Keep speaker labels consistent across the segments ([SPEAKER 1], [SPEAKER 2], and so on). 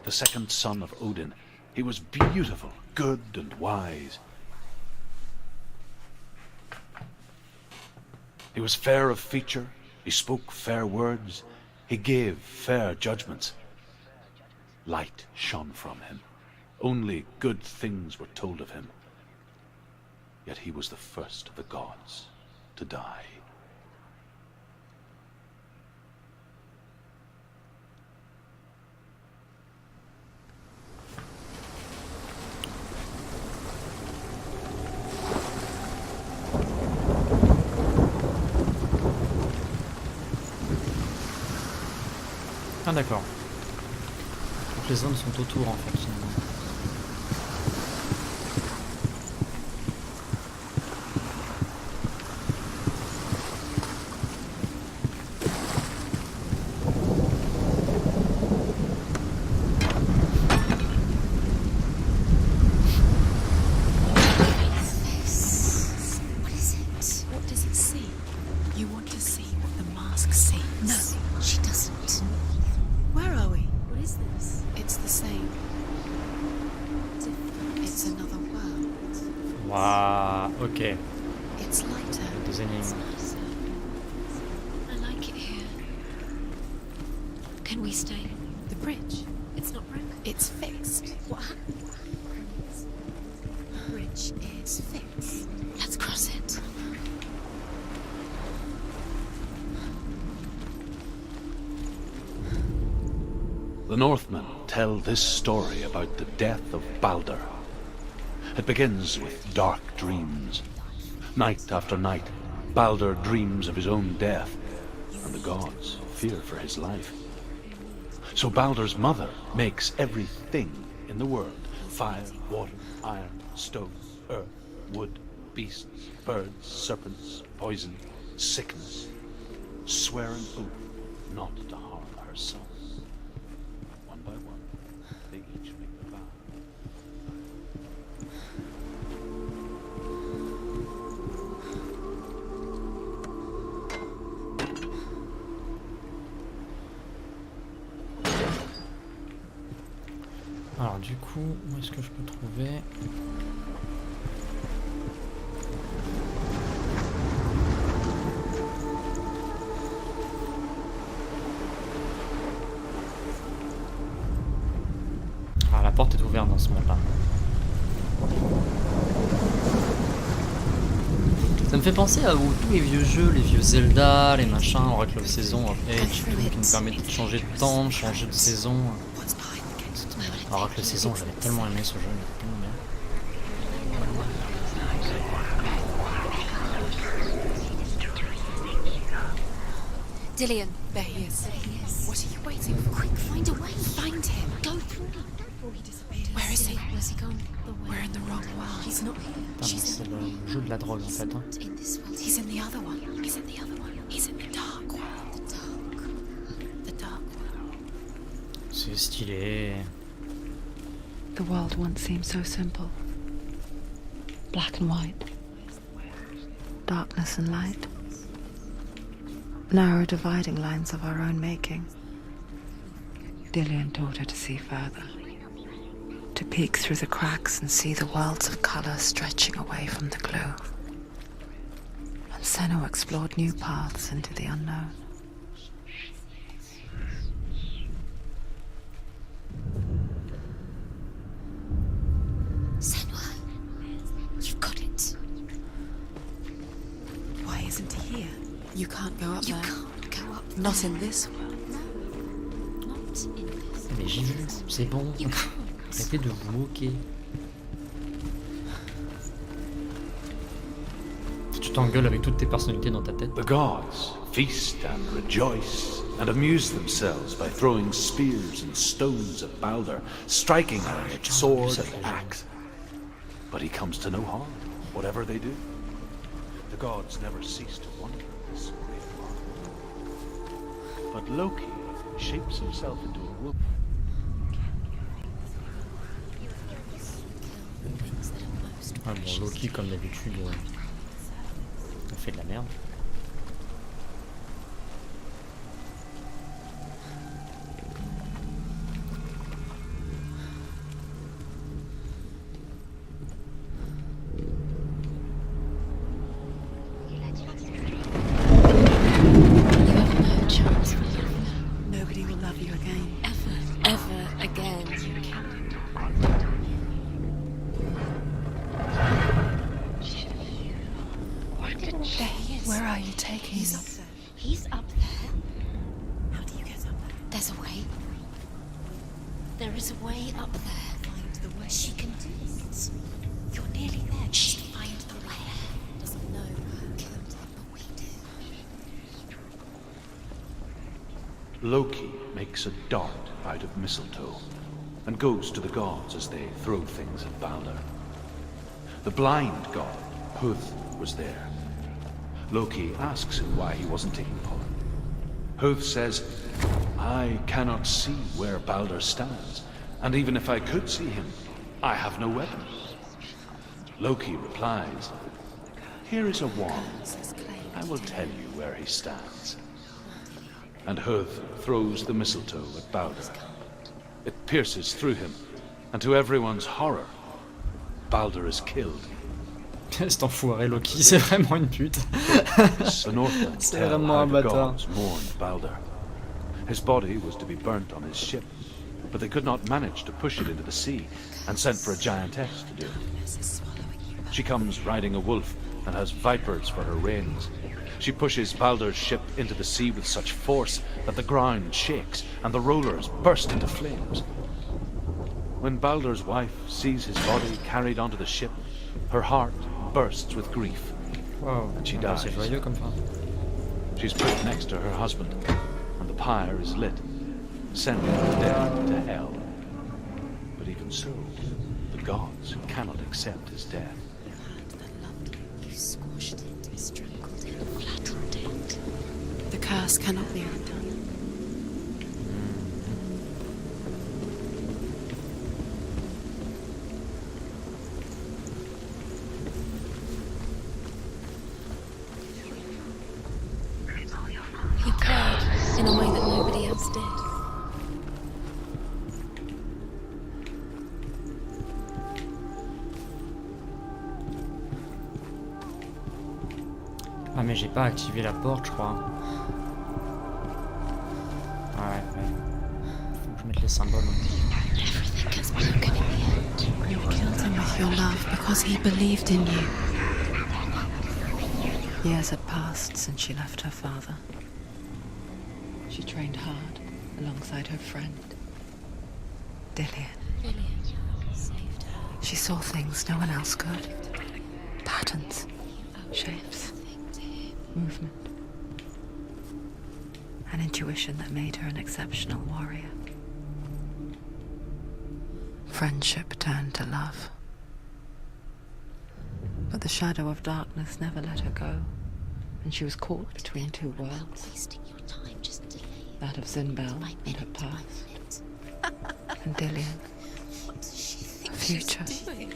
[SPEAKER 1] the second son of Odin. He was beautiful, good and wise. He was fair of feature, he spoke fair words, he gave fair judgments. Light shone from him. Only good things were told of him. Yet he was the first of the gods to die.
[SPEAKER 2] Ah d'accord. Donc les zones sont autour en fait finalement. Waouh, ok. Des énigmes.
[SPEAKER 3] I like it here. Can we stay? The bridge. It's not broken. It's fixed. What happened? The bridge is fixed. Let's cross it.
[SPEAKER 1] The Northmen tell this story about the death of Balder. It begins with dark dreams. Night after night, Balder dreams of his own death, and the gods fear for his life. So Balder's mother makes everything in the world: fire, water, iron, stone, earth, wood, beasts, birds, serpents, poison, sickness, swear an oath not to harm her son. One by one, they each make the vow.
[SPEAKER 2] Alors du coup, où est-ce que je peux trouver? Ah, la porte est ouverte dans ce monde-là. Ça me fait penser à tous les vieux jeux, les vieux Zelda, les machins, Oracle of Season, Voyage, qui nous permettaient de changer de temps, de changer de saison. Oracle of Season, j'avais tellement aimé ce jeu, il était tellement bien.
[SPEAKER 3] Dillion, there he is. What are you waiting for? Quick, find a way. Find him. Go through. Where is he? Where's he gone? We're in the wrong world. He's not here.
[SPEAKER 2] C'est le jeu de la drogue en fait. Hein.
[SPEAKER 3] He's in the other one. He's in the other one. He's in the dark world. The dark world.
[SPEAKER 2] C'est stylé.
[SPEAKER 4] The world once seemed so simple. Black and white. Darkness and light. Narrow dividing lines of our own making. Dillion taught her to see further. To peek through the cracks and see the worlds of color stretching away from the glue. And Senua explored new paths into the unknown.
[SPEAKER 3] Senua, you've got it.
[SPEAKER 5] Why isn't he here? You can't go up
[SPEAKER 3] You
[SPEAKER 5] there.
[SPEAKER 3] can't go up.
[SPEAKER 5] Not in this world.
[SPEAKER 3] No, not in this.
[SPEAKER 2] Mais j'ai vu, c'est bon.
[SPEAKER 3] You can't.
[SPEAKER 2] Arrêtez de vous moquer. Si tu t'engueules avec toutes tes personnalités dans ta tête.
[SPEAKER 1] The gods feast and rejoice and amuse themselves by throwing spears and stones at Balder, striking him with sword and axe. But he comes to no harm, whatever they do. The gods never cease to wonder at this great marvel. But Loki shapes himself into a wolf.
[SPEAKER 2] Ah bon, Loki comme d'habitude, on fait de la merde.
[SPEAKER 5] Where are you taking
[SPEAKER 3] He's
[SPEAKER 5] me?
[SPEAKER 3] up there. He's up there.
[SPEAKER 5] How do you get up there?
[SPEAKER 3] There's a way. There is a way up there.
[SPEAKER 5] Find the way.
[SPEAKER 3] She can do it. You're nearly there. Just find the way.
[SPEAKER 5] Doesn't know who killed him.
[SPEAKER 3] But we do.
[SPEAKER 1] Loki makes a dart out of mistletoe and goes to the gods as they throw things at Balder. The blind god, Huth, was there. Loki asks him why he wasn't taking part. Huth says, I cannot see where Balder stands, and even if I could see him, I have no weapon. Loki replies, here is a wand. I will tell you where he stands. And Huth throws the mistletoe at Balder. It pierces through him, and to everyone's horror, Balder is killed.
[SPEAKER 2] Cet enfoiré Loki, c'est vraiment une pute.
[SPEAKER 1] The Northmen
[SPEAKER 2] C'est
[SPEAKER 1] tell
[SPEAKER 2] vraiment
[SPEAKER 1] how
[SPEAKER 2] un
[SPEAKER 1] the
[SPEAKER 2] bâtard.
[SPEAKER 1] gods mourned Balder. His body was to be burnt on his ship, but they could not manage to push it into the sea, and sent for a giantess to do it. She comes riding a wolf and has vipers for her reins. She pushes Balder's ship into the sea with such force that the ground shakes and the rollers burst into flames. When Balder's wife sees his body carried onto the ship, her heart bursts with grief.
[SPEAKER 2] Wow,
[SPEAKER 1] And she
[SPEAKER 2] c'est
[SPEAKER 1] dies.
[SPEAKER 2] joyeux comme fin.
[SPEAKER 1] She's put next to her husband, and the pyre is lit, sending the dead to hell. But even so, the gods cannot accept his death.
[SPEAKER 3] You squashed it, strangled it, flattened it.
[SPEAKER 5] The curse cannot be undone.
[SPEAKER 3] He prayed in a way that nobody else did.
[SPEAKER 2] Ah mais j'ai pas activé la porte je crois. Ouais. Faut que je mette les symboles.
[SPEAKER 3] Everything gets broken in the end.
[SPEAKER 5] You killed him with your love because he believed in you.
[SPEAKER 4] Years had passed since she left her father. She trained hard alongside her friend, Dillian.
[SPEAKER 3] Lillian saved her.
[SPEAKER 4] She saw things no one else could. Patterns, shapes, movement. An intuition that made her an exceptional warrior. Friendship turned to love. But the shadow of darkness never let her go, and she was caught between two worlds.
[SPEAKER 3] Wasting your time just delaying.
[SPEAKER 4] That of Zinbel
[SPEAKER 3] By
[SPEAKER 4] and her
[SPEAKER 3] minute by
[SPEAKER 4] past,
[SPEAKER 3] minute.
[SPEAKER 4] and Dillian,
[SPEAKER 3] What does she think
[SPEAKER 4] her future.
[SPEAKER 3] she's doing?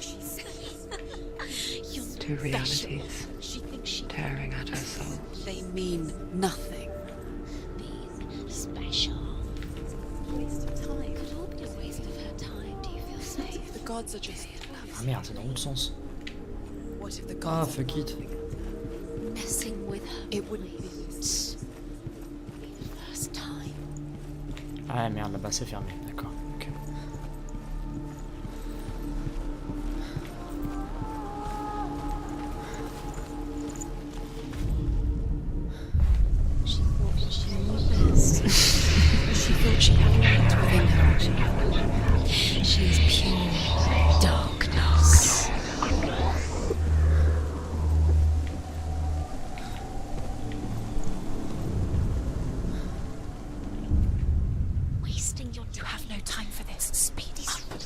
[SPEAKER 3] You're
[SPEAKER 4] Two realities
[SPEAKER 3] She thinks she
[SPEAKER 4] tearing at her soul.
[SPEAKER 5] They mean nothing.
[SPEAKER 3] being special.
[SPEAKER 5] Waste of time.
[SPEAKER 3] Could all be a waste of her time. Do you feel safe?
[SPEAKER 5] The gods are just
[SPEAKER 2] Ah merde, c'est dans l'autre sens.
[SPEAKER 5] What if the
[SPEAKER 2] Ah
[SPEAKER 5] gods
[SPEAKER 2] fuck it.
[SPEAKER 3] Messing with her.
[SPEAKER 5] It wouldn't be
[SPEAKER 3] this. Be the first time.
[SPEAKER 2] Ah merde, là-bas c'est fermé, d'accord. Ok.
[SPEAKER 3] She thought she knew best.
[SPEAKER 5] She thought she had light within her.
[SPEAKER 3] She is pure darkness. Wasting your time.
[SPEAKER 5] You have no time for this. Speed up.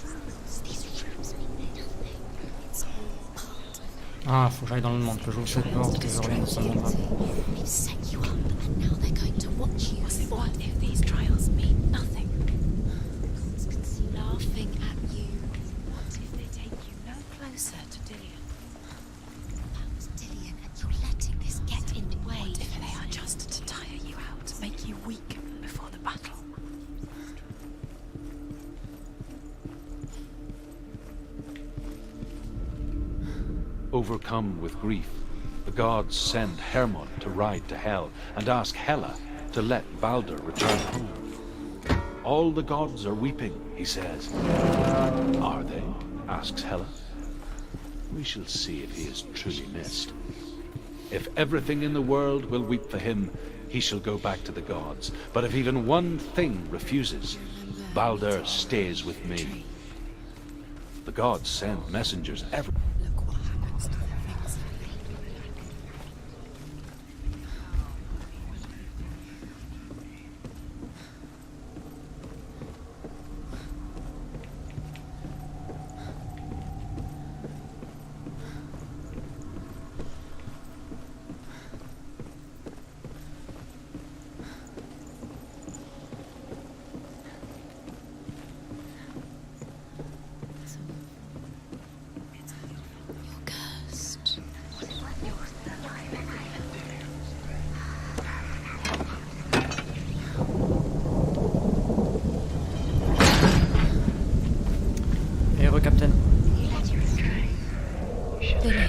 [SPEAKER 3] These rooms mean nothing. It's all part of
[SPEAKER 2] Ah, faut que j'aille dans le monde, que j'ouvre cette porte, que je revienne sur mon map.
[SPEAKER 3] They've set you up, and now they're going to watch you.
[SPEAKER 5] What if these trials mean nothing?
[SPEAKER 3] Laughing at you.
[SPEAKER 5] What if they take you no closer to Dillian?
[SPEAKER 3] That was Dillian, and you're letting this get in the way.
[SPEAKER 5] What if they are just to tire you out, to make you weak before the battle?
[SPEAKER 1] Overcome with grief, the gods send Hermod to ride to Hell and ask Hela to let Balder return home. All the gods are weeping, he says. Are they? Asks Hela. We shall see if he is truly missed. If everything in the world will weep for him, he shall go back to the gods. But if even one thing refuses, Baldur stays with me. The gods send messengers everywhere.
[SPEAKER 3] Look what happens to their things. You're cursed.
[SPEAKER 2] Hero Captain.
[SPEAKER 3] Lily,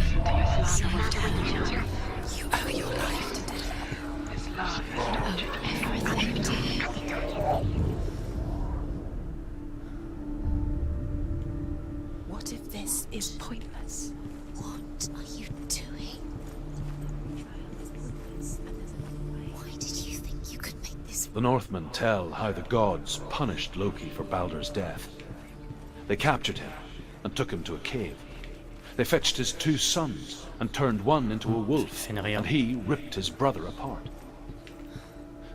[SPEAKER 3] saved her. You owe your life to Lily. You owe everything to him.
[SPEAKER 5] What if this is pointless?
[SPEAKER 3] What are you doing? Why did you think you could make this?
[SPEAKER 1] The Northmen tell how the gods punished Loki for Baldur's death. They captured him and took him to a cave. They fetched his 2 sons and turned one into a wolf,
[SPEAKER 2] Fenrir.
[SPEAKER 1] and he ripped his brother apart.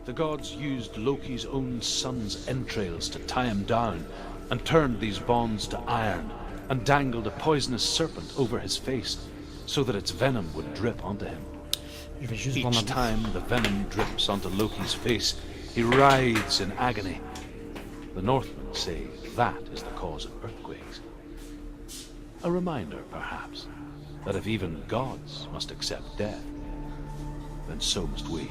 [SPEAKER 1] The gods used Loki's own son's entrails to tie him down and turned these bonds to iron and dangled a poisonous serpent over his face so that its venom would drip onto him.
[SPEAKER 2] Je vais juste voir ma
[SPEAKER 1] Each time the venom drips onto Loki's face, he writhes in agony. The Northmen say that is the cause of earthquakes. A reminder, perhaps, that if even gods must accept death, then so must we.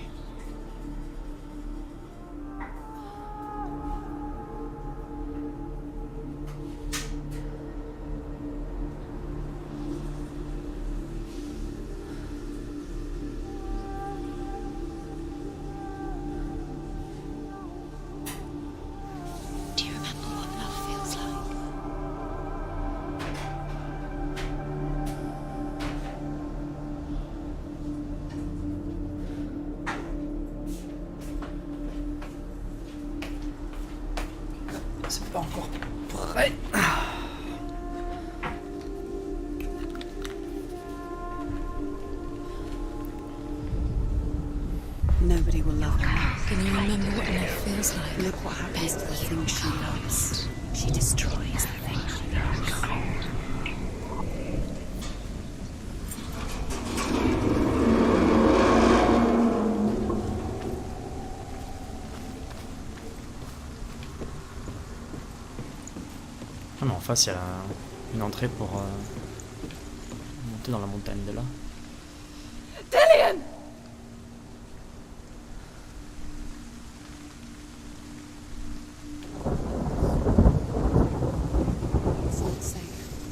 [SPEAKER 3] Do you remember what love feels like?
[SPEAKER 2] C'est pas encore prêt.
[SPEAKER 5] Nobody will love her now.
[SPEAKER 3] Can you remember what love feels like?
[SPEAKER 5] Look what happens to the things she loves.
[SPEAKER 3] She destroys the things she loves.
[SPEAKER 2] Ah mais en face il y a une entrée pour monter dans la montagne de là.
[SPEAKER 5] It's not safe.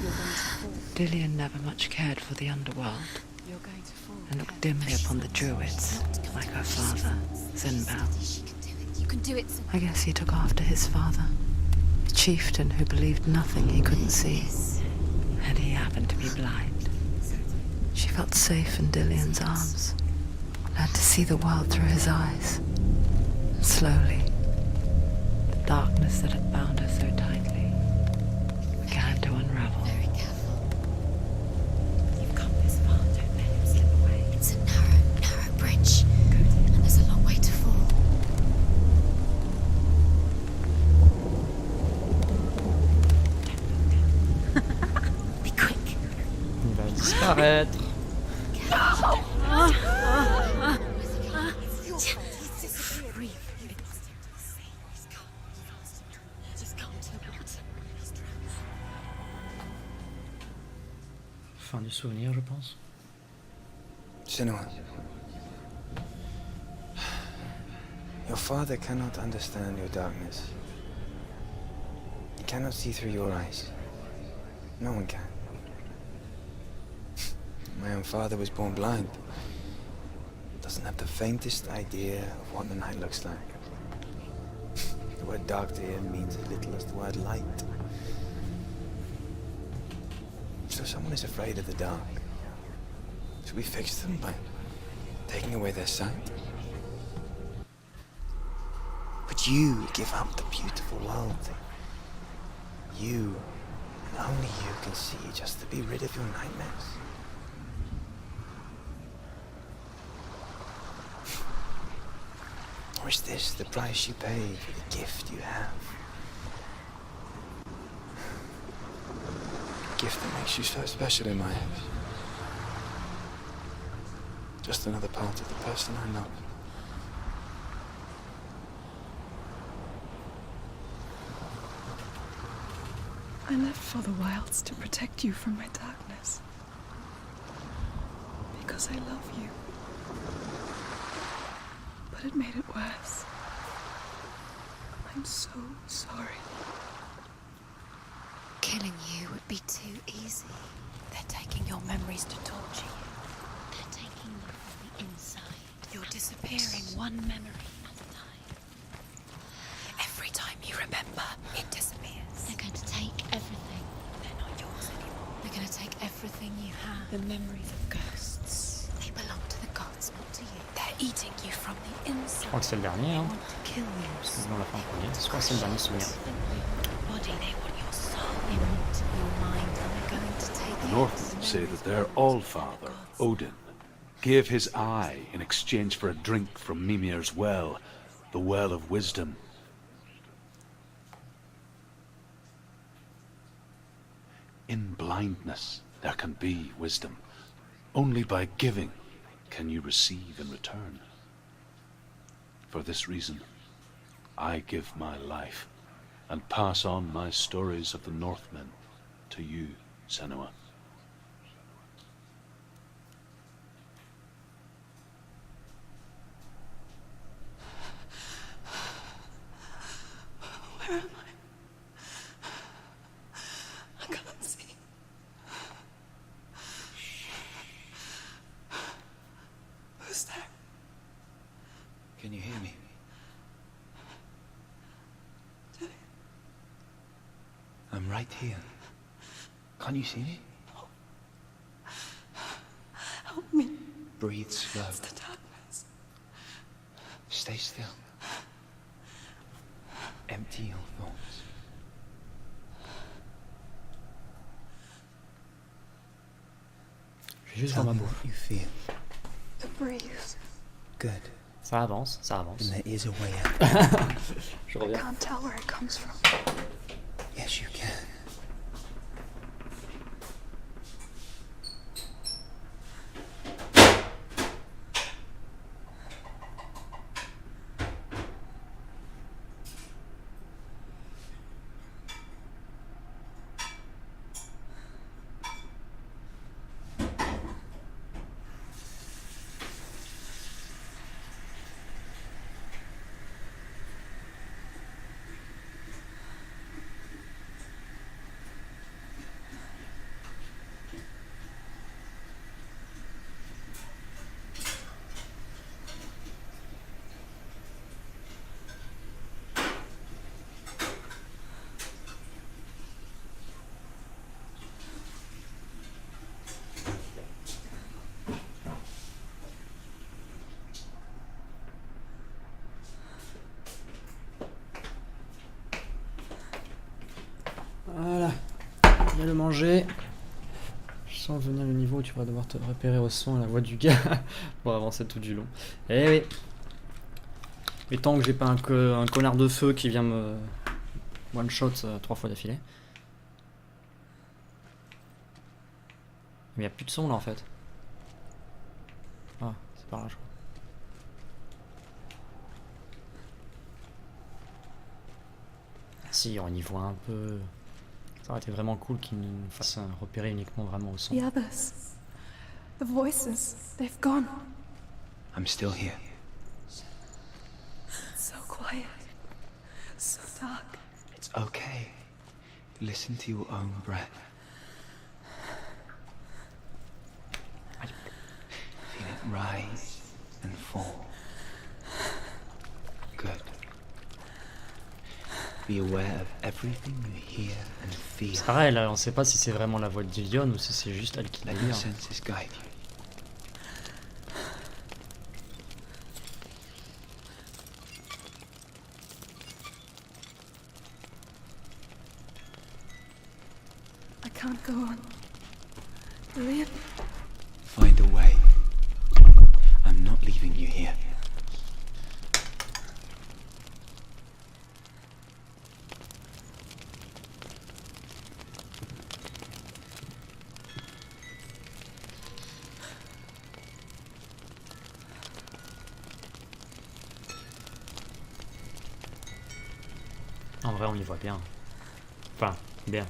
[SPEAKER 5] You're going to fall.
[SPEAKER 4] Dillion never much cared for the underworld
[SPEAKER 5] You're going to fall.
[SPEAKER 4] and looked dimly upon the druids, like her father, Zinbao.
[SPEAKER 3] She can do it. You can do it.
[SPEAKER 4] I guess he took after his father, the chieftain who believed nothing he couldn't see, and he happened to be blind. She felt safe in Dillion's arms, learned to see the world through his eyes. And slowly, the darkness that had bound her so tightly began to unravel.
[SPEAKER 3] Very careful.
[SPEAKER 5] You've come this far, don't let him slip away.
[SPEAKER 3] It's a narrow bridge, and there's a long way to fall. Be quick.
[SPEAKER 2] Il va disparaître. Fin du souvenir, je pense.
[SPEAKER 6] Senua, your father cannot understand your darkness. He cannot see through your eyes. No one can. My own father was born blind. Doesn't have the faintest idea of what the night looks like. The word dark to him means as little as the word light. So someone is afraid of the dark. Should we fix them by taking away their sight? But you give up the beautiful world. You, and only you can see just to be rid of your nightmares. Or is this the price you pay for the gift you have? A gift that makes you so special in my eyes. Just another part of the person I love.
[SPEAKER 5] I left for the wilds to protect you from my darkness. Because I love you. But it made it worse. I'm so sorry.
[SPEAKER 3] Killing you would be too easy.
[SPEAKER 5] They're taking your memories to torture you.
[SPEAKER 7] They're taking you from the inside.
[SPEAKER 5] You're disappearing one memory at a time. Every time you remember, it disappears.
[SPEAKER 7] They're going to take everything.
[SPEAKER 5] They're not yours anymore.
[SPEAKER 3] They're gonna take everything you have.
[SPEAKER 5] The memories of ghosts.
[SPEAKER 3] They belong to the gods, not to you.
[SPEAKER 5] They're eating you from the
[SPEAKER 2] Je
[SPEAKER 5] inside.
[SPEAKER 2] crois que c'est le dernier, hein.
[SPEAKER 3] They want to kill you.
[SPEAKER 2] Dans la fin premier. Je crois que c'est le dernier souvenir.
[SPEAKER 5] Body, they want your soul.
[SPEAKER 3] They want your mind, and they're going to take
[SPEAKER 1] The
[SPEAKER 3] it.
[SPEAKER 1] Northmen say that their Allfather, Odin, gave his eye in exchange for a drink from Mimir's well, the Well of Wisdom. In blindness, there can be wisdom. Only by giving can you receive in return. For this reason, I give my life and pass on my stories of the Northmen to you, Senua.
[SPEAKER 5] Where am I? I can't see. Who's there?
[SPEAKER 6] Can you hear me? I'm right here. Can't you see me?
[SPEAKER 5] Help me.
[SPEAKER 6] Breathe slow.
[SPEAKER 5] It's the darkness.
[SPEAKER 6] Stay still. Empty your thoughts.
[SPEAKER 2] Je vais juste
[SPEAKER 6] Tell
[SPEAKER 2] voir ma
[SPEAKER 6] me
[SPEAKER 2] bouffe.
[SPEAKER 6] what you feel.
[SPEAKER 5] The breeze.
[SPEAKER 6] Good.
[SPEAKER 2] Ça avance, ça avance.
[SPEAKER 6] And there is a way out.
[SPEAKER 2] Je
[SPEAKER 5] I
[SPEAKER 2] reviens.
[SPEAKER 5] can't tell where it comes from.
[SPEAKER 6] Yes, you can.
[SPEAKER 2] Voilà. Viens le manger. Je sens venir le niveau où tu vas devoir te repérer au son à la voix du gars pour avancer tout du long. Eh oui. Et tant que j'ai pas un connard de feu qui vient me one shot 3 fois d'affilée. Mais y a plus de son là en fait. Ah, c'est par là je crois. Si on y voit un peu. Ça aurait été vraiment cool qu'il nous fasse repérer uniquement vraiment au son.
[SPEAKER 5] The others. The voices. They've gone.
[SPEAKER 6] I'm still here.
[SPEAKER 5] So quiet. So dark.
[SPEAKER 6] It's okay. Listen to your own breath. Feel it rise and fall. Good. Be aware of everything you hear and feel.
[SPEAKER 2] C'est pareil, là, on sait pas si c'est vraiment la voix de Dillion ou si c'est juste elle qui
[SPEAKER 6] Let your
[SPEAKER 2] délire.
[SPEAKER 6] senses guide you.
[SPEAKER 5] can't go on. Lillian?
[SPEAKER 6] Find a way. I'm not leaving you here.
[SPEAKER 2] En vrai, on y voit bien. Enfin, bien.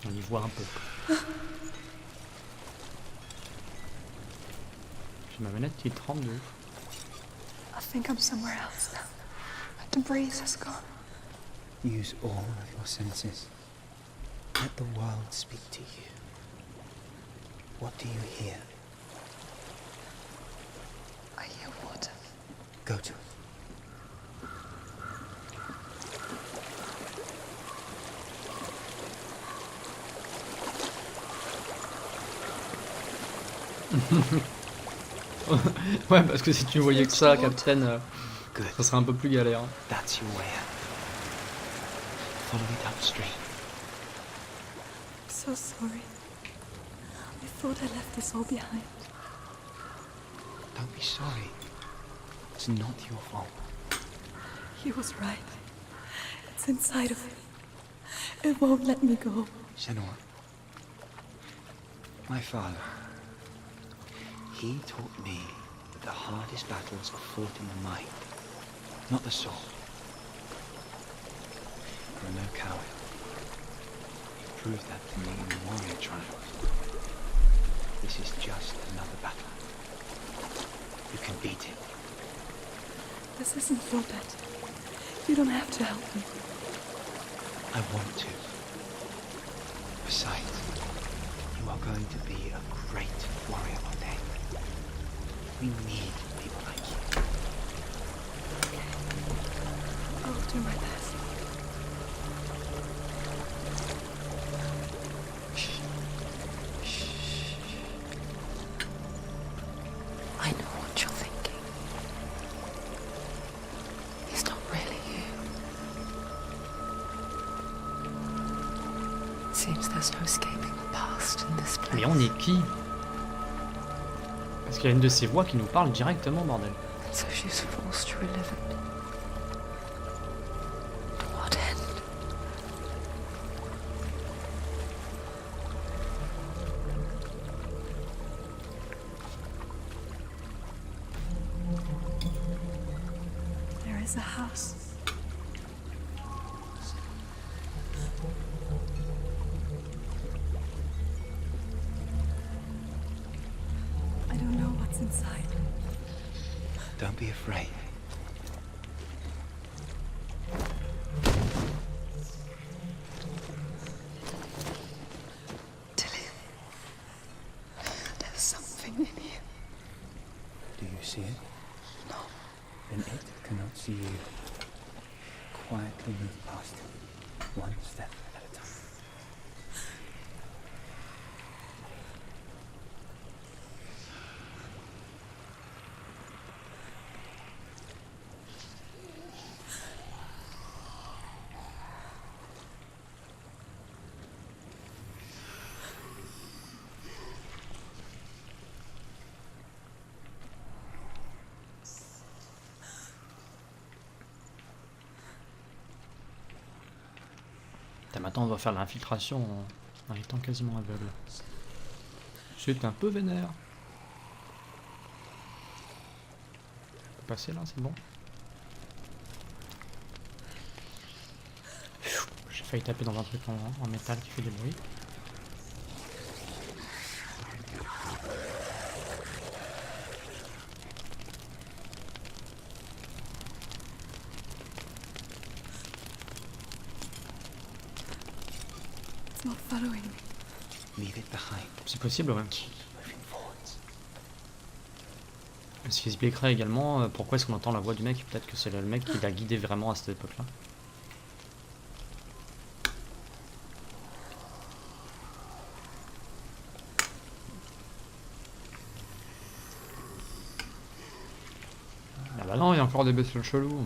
[SPEAKER 2] On y voit un peu. J'ai ma manette qui tremble de ouf.
[SPEAKER 5] I think I'm somewhere else now. The breeze has gone.
[SPEAKER 6] Use all of your senses. Let the world speak to you. What do you hear?
[SPEAKER 5] I hear water.
[SPEAKER 6] Go to it.
[SPEAKER 2] Ouais, parce que si tu voyais que ça, Captain,
[SPEAKER 6] Good.
[SPEAKER 2] ça serait un peu plus galère.
[SPEAKER 6] That's your way out. Follow it upstream.
[SPEAKER 5] I'm so sorry. I thought I left this all behind.
[SPEAKER 6] Don't be sorry. It's not your fault.
[SPEAKER 5] He was right. It's inside of me. It won't let me go.
[SPEAKER 6] Senua. My father. He taught me that the hardest battles are fought in the mind, not the sword. You're no coward. You proved that to me in the warrior trials. This is just another battle. You can beat it.
[SPEAKER 5] This isn't your bet. You don't have to help me.
[SPEAKER 6] I want to. Besides, you are going to be a great warrior one day. We need people like you.
[SPEAKER 5] I'll do my best.
[SPEAKER 4] I know what you're thinking. He's not really you. Seems there's no escaping the past in this place.
[SPEAKER 2] Mais on est qui? Parce qu'il y a une de ces voix qui nous parle directement, bordel.
[SPEAKER 4] And so she's forced to relive it. To what end?
[SPEAKER 5] There is a house. I don't know what's inside.
[SPEAKER 6] Don't be afraid.
[SPEAKER 5] Dillian, there's something in here.
[SPEAKER 6] Do you see it?
[SPEAKER 5] No.
[SPEAKER 6] Then it cannot see you. Quietly move past it, one step at a time.
[SPEAKER 2] Putain, maintenant on va faire l'infiltration en étant quasiment aveugle. C'est un peu vénère. On peut passer là, c'est bon. J'ai failli taper dans un truc en métal qui fait des bruits.
[SPEAKER 5] It's not following me.
[SPEAKER 6] Leave it behind.
[SPEAKER 2] C'est possible, ouais.
[SPEAKER 6] Moving forwards.
[SPEAKER 2] Ce qui expliquerait également pourquoi est-ce qu'on entend la voix du mec. Peut-être que c'est le mec qui l'a guidé vraiment à cette époque-là. Ah bah non, il y a encore des bestioles cheloues.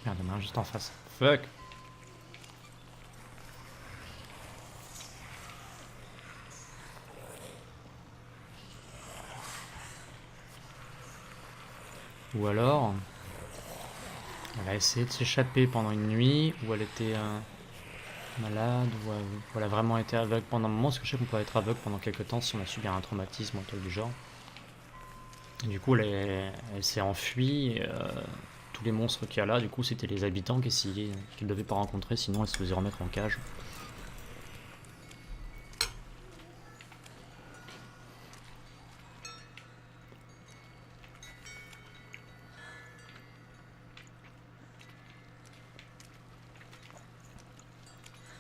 [SPEAKER 2] Merde, il y en a un juste en face. Fuck. Ou alors, elle a essayé de s'échapper pendant une nuit, ou elle était malade, ou elle a vraiment été aveugle pendant un moment, parce que je sais qu'on peut être aveugle pendant quelques temps si on a subi un traumatisme ou un truc du genre. Et du coup, elle s'est enfuie, et, tous les monstres qu'il y a là, du coup, c'était les habitants qu'elle ne devait pas rencontrer, sinon elle se faisait remettre en cage.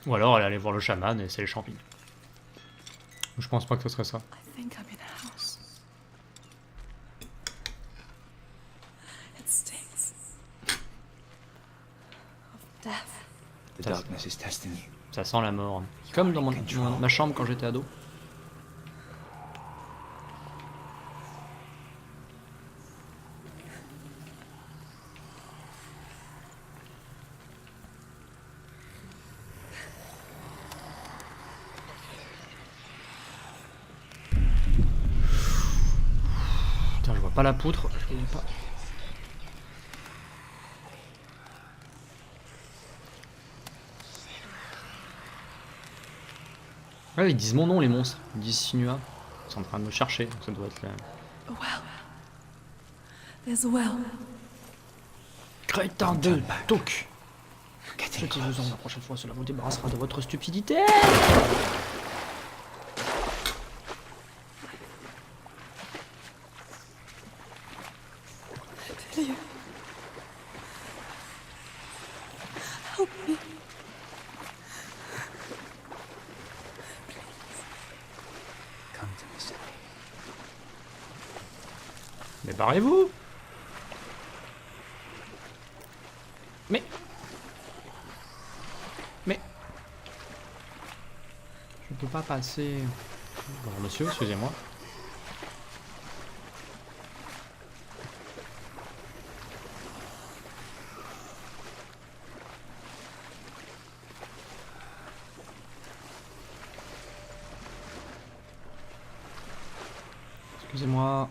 [SPEAKER 2] Ou alors elle allait voir le chaman et c'est les champignons. Je pense pas que ce serait ça.
[SPEAKER 5] I think I'm in a house. It stinks. Of death.
[SPEAKER 6] The darkness is testing you.
[SPEAKER 2] Ça sent la mort. Comme dans ma chambre quand j'étais ado. Putain, je vois pas la poutre. Je vois pas. Ouais, ils disent mon nom, les monstres. Ils disent Senua. Ils sont en train de me chercher, donc ça doit être là.
[SPEAKER 5] A well. There's a well.
[SPEAKER 2] Crétin de toc. Jetez-vous-en, la prochaine fois, cela vous débarrassera de votre stupidité.
[SPEAKER 5] Delia. Help me.
[SPEAKER 6] Come to me, Senua.
[SPEAKER 2] Mais barrez-vous. Mais... Je peux pas passer... Bon, monsieur, excusez-moi. Excusez-moi.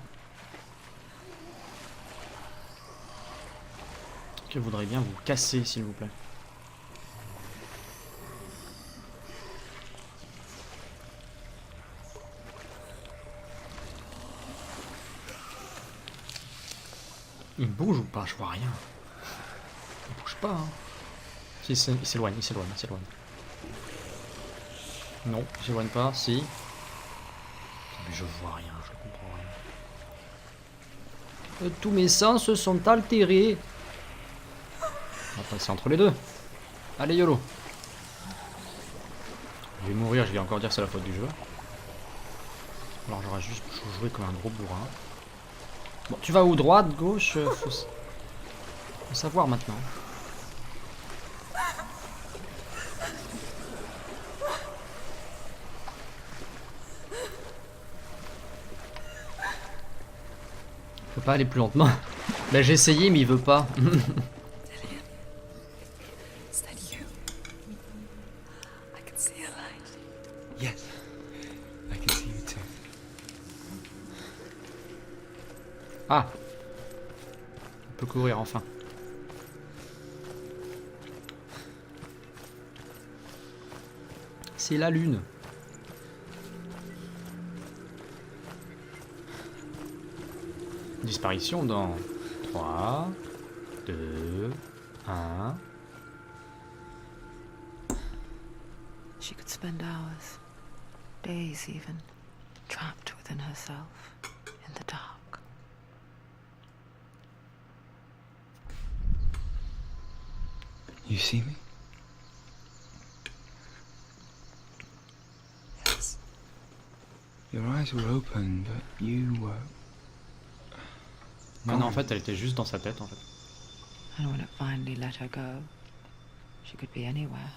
[SPEAKER 2] Je voudrais bien vous casser, s'il vous plaît. Il bouge ou pas? Je vois rien. Il bouge pas, hein. Si, il s'éloigne, il s'éloigne, il s'éloigne. Non, il s'éloigne pas, si. Mais je vois rien, je comprends rien. Tous mes sens se sont altérés. On va passer entre les deux. Allez, YOLO. Je vais mourir, je vais encore dire que c'est la faute du jeu. Alors j'aurais juste joué comme un gros bourrin. Bon, tu vas où? Droite, gauche? Faut savoir maintenant. Je peux pas aller plus lentement. Bah j'ai essayé mais il veut pas.
[SPEAKER 5] Is that you? I can see a light.
[SPEAKER 6] Yes. I can see you too.
[SPEAKER 2] Ah. On peut courir enfin. C'est la lune. Disparition dans 3, 2, 1.
[SPEAKER 4] She could spend hours, days even, trapped within herself, in the dark.
[SPEAKER 6] You see me?
[SPEAKER 5] Yes.
[SPEAKER 6] Your eyes were open, but you were...
[SPEAKER 2] Non, non, en fait, elle était juste dans sa tête, en fait.
[SPEAKER 4] And when it finally let her go, she could be anywhere,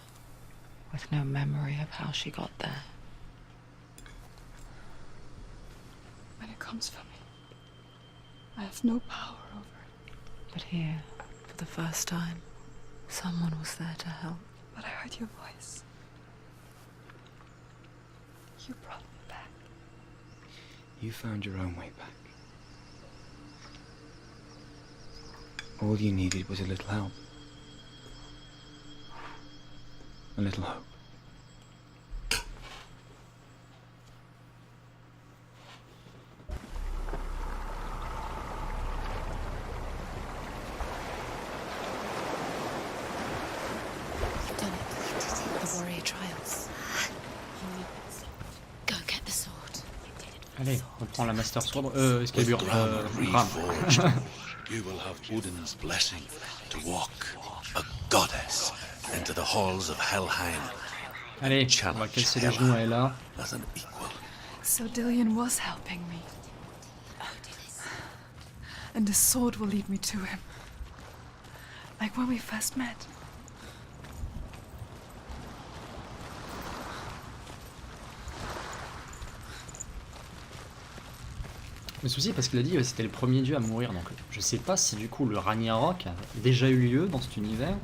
[SPEAKER 4] with no memory of how she got there.
[SPEAKER 5] When it comes for me, I have no power over it.
[SPEAKER 4] But here, for the first time, Someone was there to help.
[SPEAKER 5] But I heard your voice. You brought me back.
[SPEAKER 6] You found your own way back. All you needed was a little help. A little hope.
[SPEAKER 3] You've done it. The warrior trials. Go get the sword.
[SPEAKER 2] Allez, on prend la Master Sword. Excalibur.
[SPEAKER 1] With Ram
[SPEAKER 2] Ram.
[SPEAKER 1] reforged, you will have Odin's blessing to walk, a goddess, into the halls of Helheim
[SPEAKER 2] Allez, on va casser les genoux à Ella.
[SPEAKER 1] as an equal.
[SPEAKER 5] So Dillion was helping me. And the sword will lead me to him. Like when we first met.
[SPEAKER 2] Le souci, parce qu'il a dit c'était le premier dieu à mourir, donc je sais pas si du coup le Ragnarok a déjà eu lieu dans cet univers,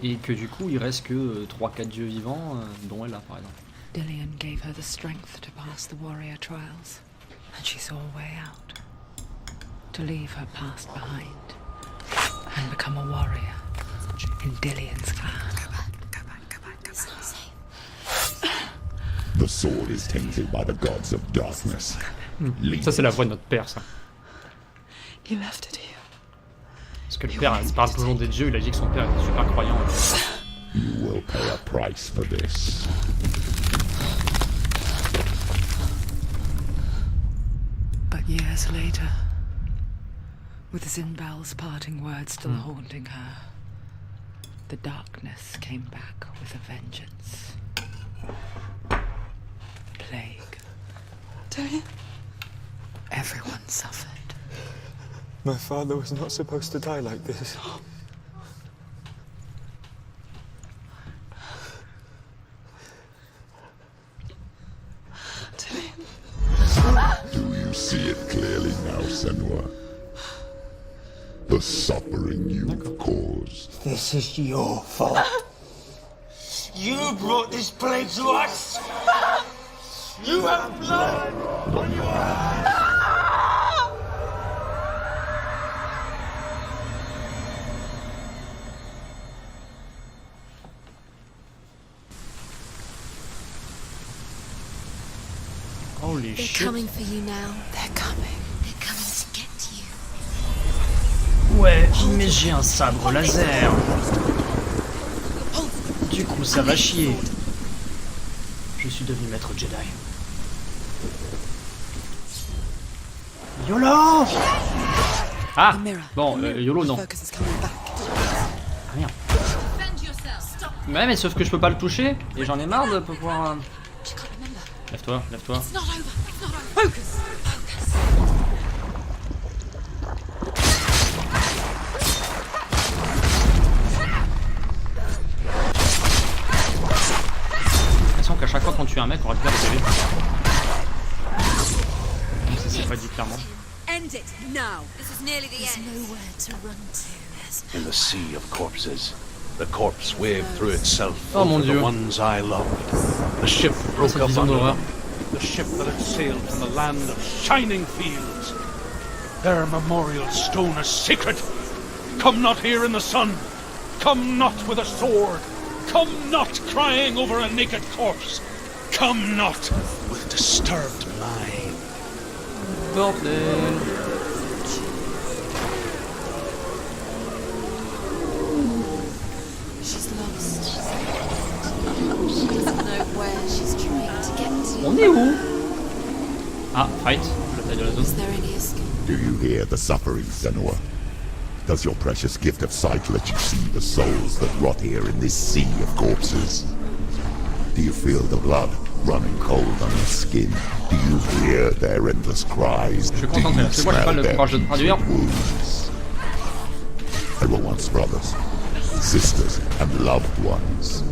[SPEAKER 2] et que du coup il reste que 3-4 dieux vivants, dont elle là par exemple.
[SPEAKER 4] Dillion gave her the strength to pass the warrior trials, and she saw a way out. To leave her past behind, and become a warrior in Dillion's clan.
[SPEAKER 8] The sword is tainted by the gods of darkness.
[SPEAKER 2] Ça c'est la voix de notre père, ça.
[SPEAKER 5] He left it here.
[SPEAKER 2] Parce que le père il parle toujours des dieux, il a dit que son père était super croyant.
[SPEAKER 8] You will pay a price for this.
[SPEAKER 4] But years later, with Zinbal's parting words still haunting her, the darkness came back with a vengeance. Plague.
[SPEAKER 5] Dillion?
[SPEAKER 4] Everyone suffered.
[SPEAKER 6] My father was not supposed to die like this.
[SPEAKER 8] Do you see it clearly now, Senua? The suffering you've caused.
[SPEAKER 9] This is your fault. You brought this plague to us. You have blood on your hands.
[SPEAKER 2] Holy
[SPEAKER 3] They're
[SPEAKER 2] shit.
[SPEAKER 3] coming for you now.
[SPEAKER 5] They're coming.
[SPEAKER 3] They're coming to get to you.
[SPEAKER 2] Ouais, mais j'ai un sabre laser. Du coup ça va chier. Je suis devenu maître Jedi. YOLO! Ah! Bon, YOLO non.
[SPEAKER 5] Focus is coming back.
[SPEAKER 2] Ah merde. Ouais mais sauf que je peux pas le toucher et j'en ai marre de pouvoir...
[SPEAKER 3] She can't remember.
[SPEAKER 2] Lève-toi, lève-toi.
[SPEAKER 3] It's not over. It's not over. Focus. Focus.
[SPEAKER 2] J'ai l'impression qu'à chaque fois qu'on tue un mec on récupère des PV. Même si c'est pas dit clairement.
[SPEAKER 3] End it now. This is nearly the end. There's nowhere to run to.
[SPEAKER 1] In the sea of corpses, the corpse waved through itself
[SPEAKER 2] Oh, mon
[SPEAKER 1] over the
[SPEAKER 2] Dieu.
[SPEAKER 1] ones I loved. The ship broke
[SPEAKER 2] Cette
[SPEAKER 1] up
[SPEAKER 2] vision
[SPEAKER 1] under
[SPEAKER 2] d'horreur.
[SPEAKER 1] them. The ship that had sailed from the land of shining fields. Their memorial stone is sacred. Come not here in the sun. Come not with a sword. Come not crying over a naked corpse. Come not with disturbed mind.
[SPEAKER 2] Bordel.
[SPEAKER 3] She's lost. She doesn't know where she's trying to get to.
[SPEAKER 2] On est où? Ah, fight. La taille de la
[SPEAKER 3] Is
[SPEAKER 2] zone.
[SPEAKER 3] there any escape?
[SPEAKER 8] Do you hear the suffering, Senua? Does your precious gift of sight let you see the souls that rot here in this sea of corpses? Do you feel the blood running cold on your skin? Do you hear their endless cries?
[SPEAKER 2] Je suis
[SPEAKER 8] Do
[SPEAKER 2] concentré,
[SPEAKER 8] you
[SPEAKER 2] c'est moi j'ai pas
[SPEAKER 8] smell
[SPEAKER 2] le
[SPEAKER 8] their
[SPEAKER 2] courage de traduire.
[SPEAKER 8] putrid wounds? They were once brothers, sisters, and loved ones.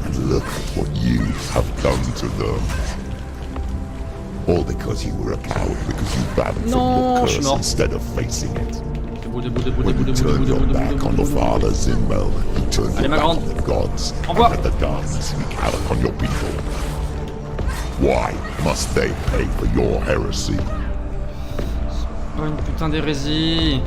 [SPEAKER 8] And look at what you have done to them. All because you were a coward because you battled
[SPEAKER 2] Non,
[SPEAKER 8] from your
[SPEAKER 2] je suis
[SPEAKER 8] curse
[SPEAKER 2] mort.
[SPEAKER 8] instead of facing it. When you turned your back on the father Zinmel, you turned
[SPEAKER 2] Allez,
[SPEAKER 8] your
[SPEAKER 2] ma
[SPEAKER 8] back
[SPEAKER 2] grande.
[SPEAKER 8] on the gods
[SPEAKER 2] Au revoir.
[SPEAKER 8] and let the darkness wreak havoc on your people. Why must they pay for your heresy?
[SPEAKER 2] Oh, une putain d'hérésie.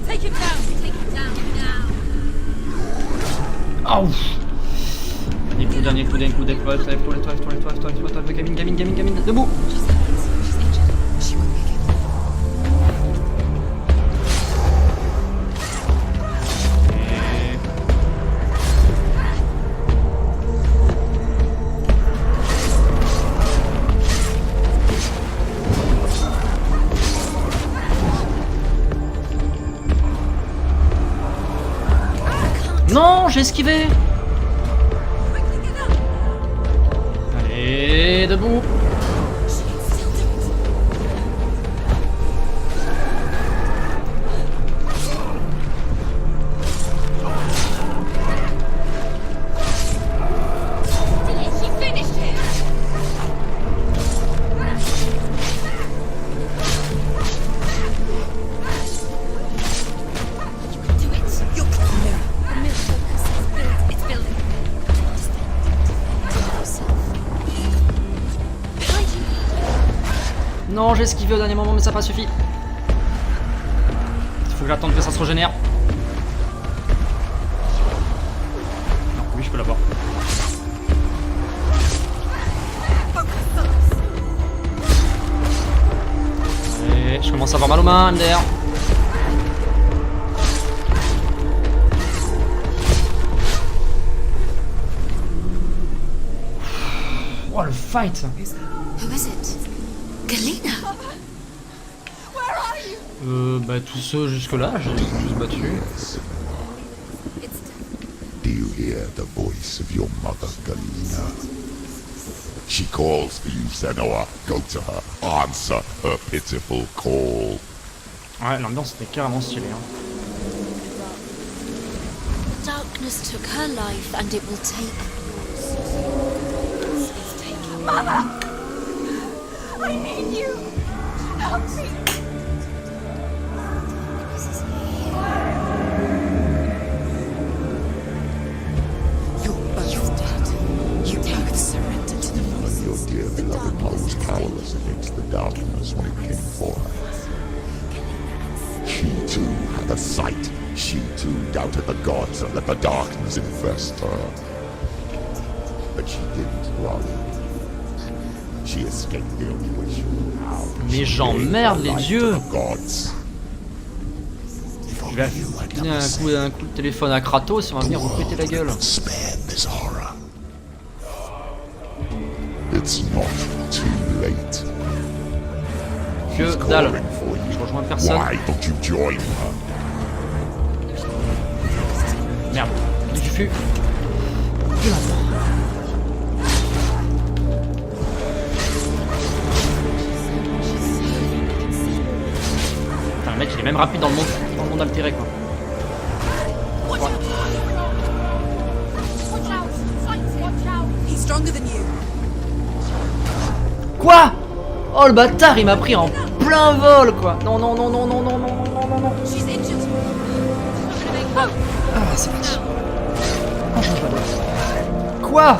[SPEAKER 5] Take him down now.
[SPEAKER 2] Oh. Dernier coup, lève-toi, gamine, debout.
[SPEAKER 3] She won't make it.
[SPEAKER 2] Non, j'ai esquivé. Allez, debout.
[SPEAKER 5] She finished him. Do it. You're the mill focus is built. It's building. Behind you.
[SPEAKER 2] Non, j'ai esquivé au dernier moment, mais ça n'a pas suffi. Il faut que j'attende que ça se régénère. Non, oui, je peux l'avoir. Et je commence à avoir mal aux mains, MDR. Oh, le fight!
[SPEAKER 3] Who is it? Galena!
[SPEAKER 2] Bah tous ceux jusque-là, j'ai tous battu.
[SPEAKER 8] Do you hear the voice of your mother, Galena? She calls for you, Senua. Go to her. Answer her pitiful call.
[SPEAKER 2] Ouais, l'ambiance était carrément stylée. Hein.
[SPEAKER 3] Darkness took her life and it will take
[SPEAKER 5] Mother! I need you. Help me.
[SPEAKER 3] You're both dead. You both surrendered to the
[SPEAKER 8] And your dear beloved mother was powerless against the darkness when it came for her. She too had a sight. She too doubted the gods and let the darkness infest her. But she didn't run. She escaped the only way she knew how.
[SPEAKER 2] Mais j'emmerde les dieux!
[SPEAKER 8] Gods.
[SPEAKER 2] Je vais donner un coup de téléphone à Kratos et on va venir vous péter la gueule.
[SPEAKER 8] Spare this horror. It's not too late.
[SPEAKER 2] Que dalle. Je rejoins personne.
[SPEAKER 8] Why don't you join her?
[SPEAKER 2] Merde. Du fus. Du lapin. Putain, le mec il est même rapide dans le monde altéré quoi.
[SPEAKER 5] Watch out! Watch out!
[SPEAKER 3] He's stronger than you.
[SPEAKER 2] Quoi? Oh le bâtard il m'a pris en plein vol quoi. Non non non non non non non non non non.
[SPEAKER 5] She's injured.
[SPEAKER 2] Ah c'est parti. On change la boîte. Quoi?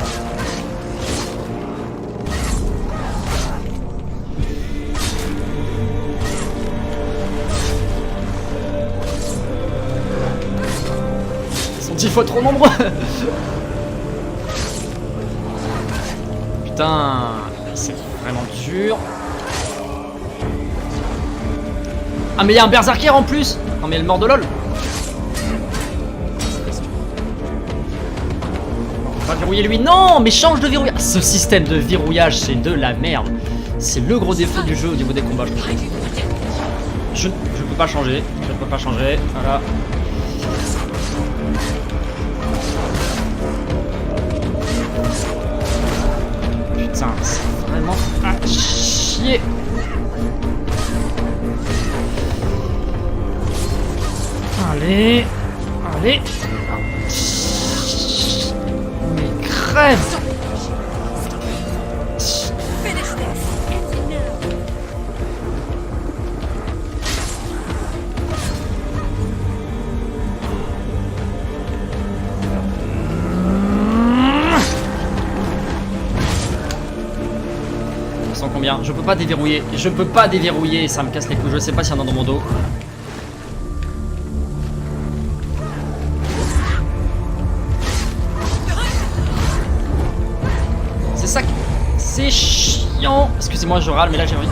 [SPEAKER 2] Ils sont 10 fois trop nombreux. Putain, c'est vraiment dur. Ah mais il y a un berserker en plus. Non mais elle mort de lol. On va verrouiller lui. Non mais change de verrouillage. Ce système de verrouillage c'est de la merde. C'est le gros défaut du jeu au niveau des combats. Je peux pas changer. Je ne peux pas changer. Voilà. Putain, c'est vraiment à chier. Allez. Allez. Mais crève. Combien? Je peux pas déverrouiller. Je peux pas déverrouiller. Ça me casse les couilles. Je sais pas s'il y en a dans mon dos. C'est ça. C'est chiant. Excusez-moi, je râle, mais là j'ai envie.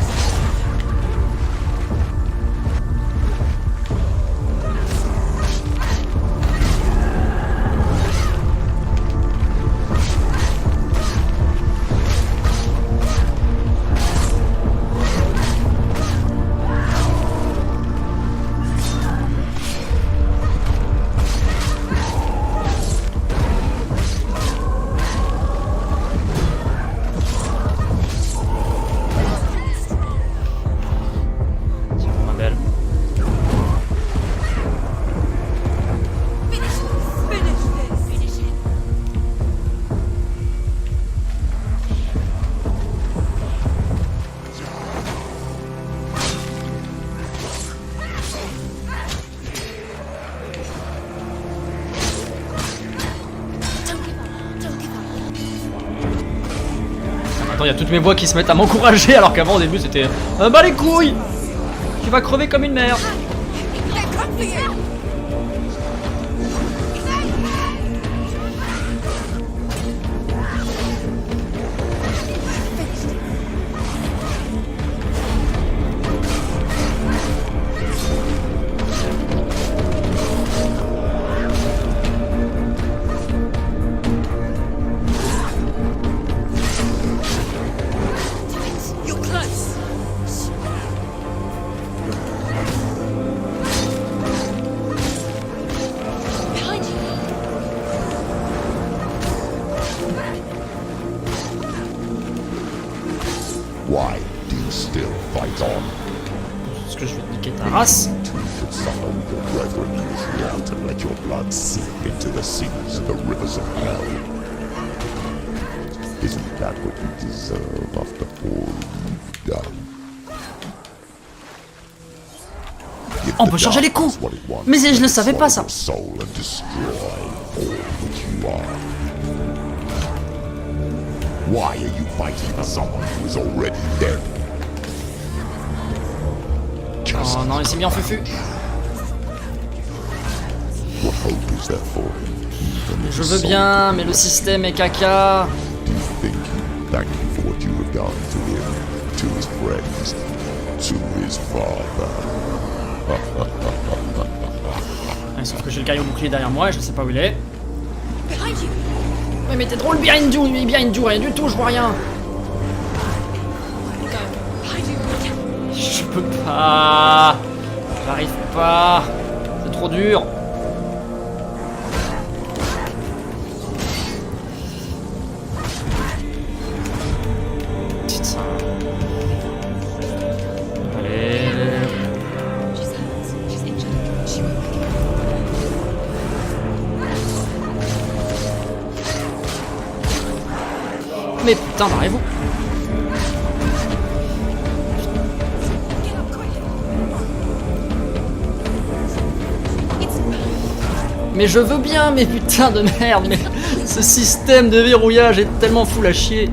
[SPEAKER 2] Il y a toutes mes voix qui se mettent à m'encourager alors qu'avant au début c'était bah les couilles, tu vas crever comme une merde.
[SPEAKER 8] Why do you still fight on?
[SPEAKER 2] Parce que je vais te niquer ta race.
[SPEAKER 8] Should someone your brethren use law to let your blood seep into the seas and the rivers of hell? Isn't that what you deserve after all you've done? Give
[SPEAKER 2] On
[SPEAKER 8] the
[SPEAKER 2] peut changer les coups.
[SPEAKER 8] darkness what it wants,
[SPEAKER 2] Mais je
[SPEAKER 8] let
[SPEAKER 2] le
[SPEAKER 8] it
[SPEAKER 2] savais pas
[SPEAKER 8] swallow
[SPEAKER 2] ça.
[SPEAKER 8] your soul and destroy all that you are. Why are you fighting for someone who is already dead? Just
[SPEAKER 2] Oh non, il s'est mis en fufu.
[SPEAKER 8] what hope is there for him? Even if
[SPEAKER 2] Je veux
[SPEAKER 8] soul
[SPEAKER 2] bien, mais le système est caca.
[SPEAKER 8] Do you think he thank you for what you have done to him, to his friends, to his father?
[SPEAKER 2] Ouais, sauf que j'ai le caillou bouclier derrière moi et je sais pas où il est. Ouais, mais t'es drôle, behind you, rien du tout, je vois rien. Je peux pas. J'arrive pas. C'est trop dur. Putain. Allez. Mais putain, barrez-vous. Mais je veux bien, mais putain de merde, mais ce système de verrouillage est tellement fou à chier.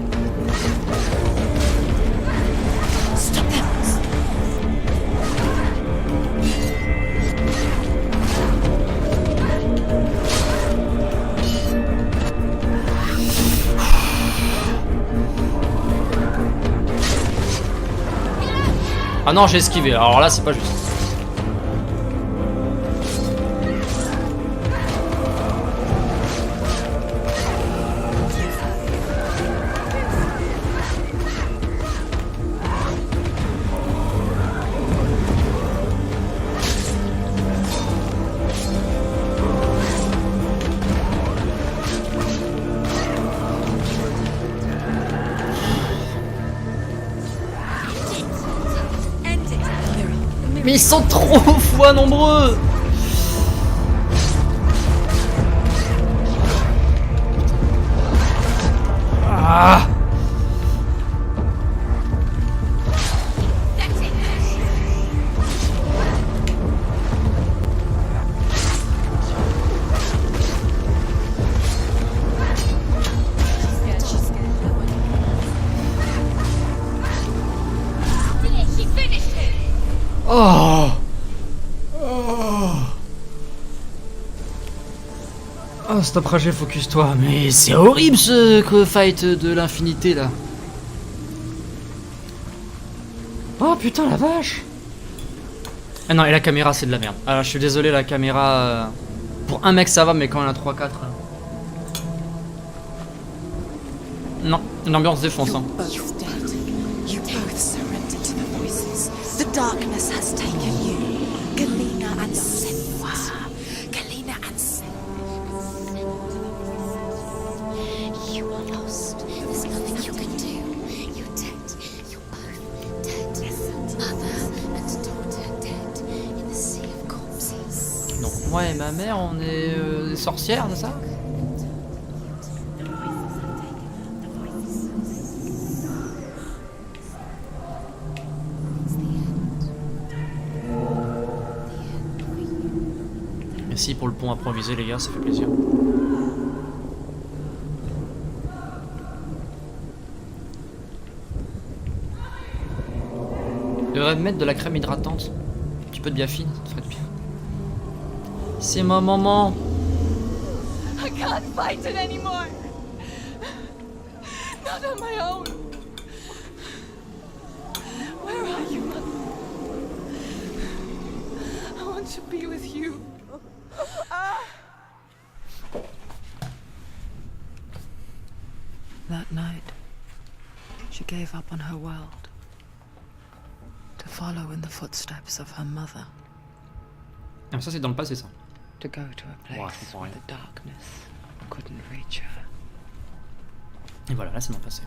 [SPEAKER 2] Ah non, j'ai esquivé, alors là c'est pas juste. Mais ils sont trop fois nombreux. Ah! Oh! Oh, stop Rachel, focus-toi. Mais c'est horrible ce fight de l'infinité là. Oh putain la vache. Ah non, et la caméra c'est de la merde. Alors je suis désolé, la caméra... Pour un mec ça va, mais quand il y en a 3-4... Non, l'ambiance défonce. Hein.
[SPEAKER 5] You both surrendered to the voices. The darkness has taken you. Galena and Senua. Galena and Senua.
[SPEAKER 7] You are lost. There's nothing you can do. You're dead. You're both dead. Mother and daughter dead in the sea of corpses.
[SPEAKER 2] Donc moi et ma mère, on est des sorcières, c'est ça? Merci pour le pont improvisé les gars, ça fait plaisir. Je devrais me mettre de la crème hydratante, un petit peu de biafine, ça ferait du bien. C'est ma maman.
[SPEAKER 5] I can't fight it anymore. Not on my own. Where are you, Mother? I want to be with you.
[SPEAKER 4] That night, she gave up on her world to follow in the footsteps of her mother.
[SPEAKER 2] Ah, ça c'est dans le passé ça.
[SPEAKER 4] To go to a place
[SPEAKER 2] Ouais, je comprends
[SPEAKER 4] where
[SPEAKER 2] rien.
[SPEAKER 4] the darkness couldn't reach her.
[SPEAKER 2] Et voilà, là c'est dans le passé.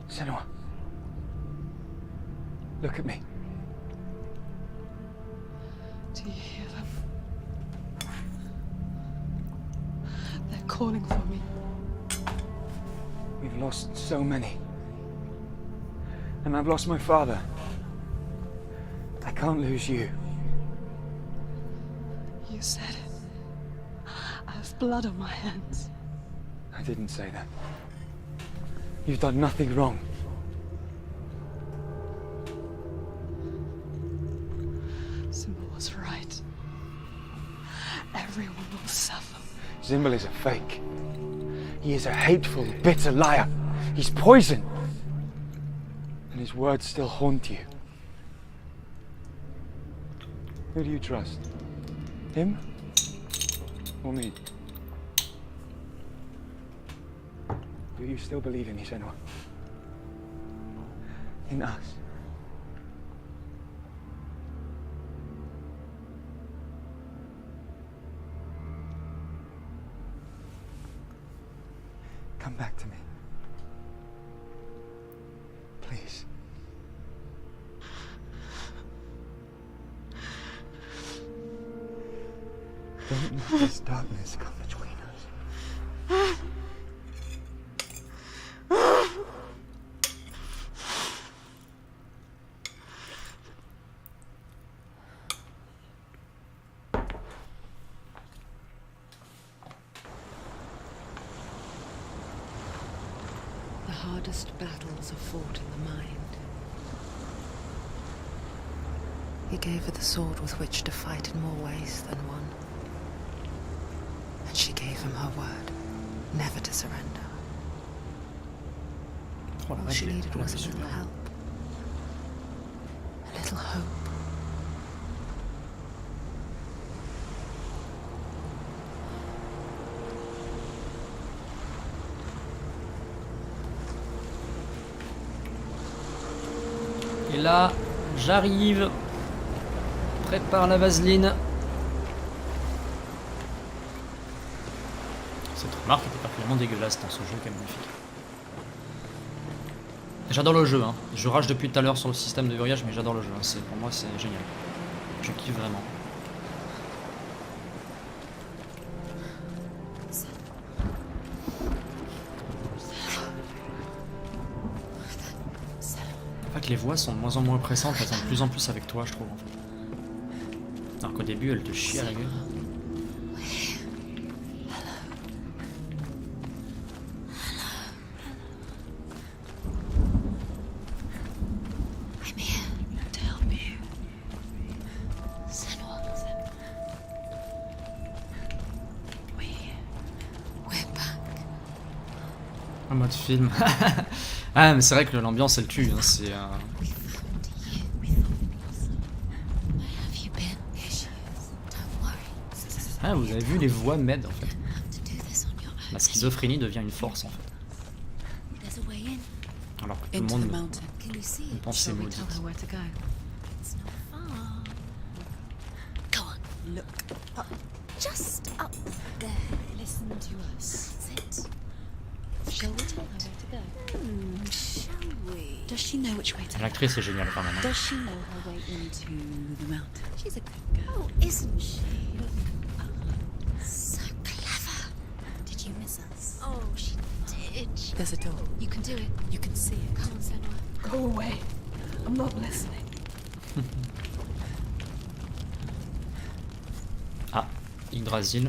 [SPEAKER 6] Senua. Look at me.
[SPEAKER 5] Do you hear them? They're calling for me.
[SPEAKER 6] We've lost so many. And I've lost my father. I can't lose you.
[SPEAKER 5] You said it. I have blood on my hands.
[SPEAKER 6] I didn't say that. You've done nothing wrong.
[SPEAKER 5] Simba was right. Everyone will suffer.
[SPEAKER 6] Zimbel is a fake. He is a hateful, bitter liar. He's poison. And his words still haunt you. Who do you trust? Him? Or me? Do you still believe in me, Senua? In us? Come back to me. Please. Don't let this darkness come between us.
[SPEAKER 4] The hardest battles are fought in the mind. He gave her the sword with which to fight in more ways than one. And she gave him her word, never to surrender.
[SPEAKER 2] Oh, la
[SPEAKER 4] All
[SPEAKER 2] vache,
[SPEAKER 4] she
[SPEAKER 2] elle est-
[SPEAKER 4] needed
[SPEAKER 2] elle a
[SPEAKER 4] was a
[SPEAKER 2] fait
[SPEAKER 4] little
[SPEAKER 2] super.
[SPEAKER 4] help. A little hope.
[SPEAKER 2] Et là, j'arrive. Prépare la vaseline. Cette remarque était particulièrement dégueulasse dans ce jeu, qui est magnifique. J'adore le jeu, hein. Je rage depuis tout à l'heure sur le système de Voyage, mais j'adore le jeu. Hein. Pour moi, c'est génial. Je kiffe vraiment. vrai que les voix sont de moins en moins pressantes, elles sont de plus en plus avec toi, je trouve, en fait. Alors qu'au début, elles te chient à la gueule.
[SPEAKER 7] I'm here to help you. Senua. We're back.
[SPEAKER 2] En mode film. Ah, mais c'est vrai que l'ambiance, elle tue, hein, c'est...
[SPEAKER 7] We found you. We thought it was. Where have you been? Here she is. Don't worry.
[SPEAKER 2] Ah, vous avez vu, les voix m'aident, en fait.
[SPEAKER 7] You have to do this on your own.
[SPEAKER 2] La schizophrénie devient une force, en fait.
[SPEAKER 7] There's a way in.
[SPEAKER 2] Alors que tout le
[SPEAKER 5] Into
[SPEAKER 2] monde
[SPEAKER 5] the mountain.
[SPEAKER 7] Can you see it?
[SPEAKER 2] pense c'est
[SPEAKER 5] Shall we
[SPEAKER 2] maudit.
[SPEAKER 5] tell her where to go?
[SPEAKER 7] It's not far. Go on.
[SPEAKER 5] Look up.
[SPEAKER 7] Just up there.
[SPEAKER 5] Listen to us.
[SPEAKER 7] That's it.
[SPEAKER 5] Shall we tell her where to go?
[SPEAKER 7] Shall we?
[SPEAKER 5] Does she know which way to go?
[SPEAKER 2] L'actrice est géniale, quand même. Hein.
[SPEAKER 5] Does she know her way into the mountain?
[SPEAKER 7] She's a good girl, isn't she? So clever. Did you miss us? Oh, she did.
[SPEAKER 5] There's a door.
[SPEAKER 7] You can do it.
[SPEAKER 5] You can see it.
[SPEAKER 7] Come on, Senua.
[SPEAKER 5] Go away. I'm not listening.
[SPEAKER 2] Ah, Yggdrasil.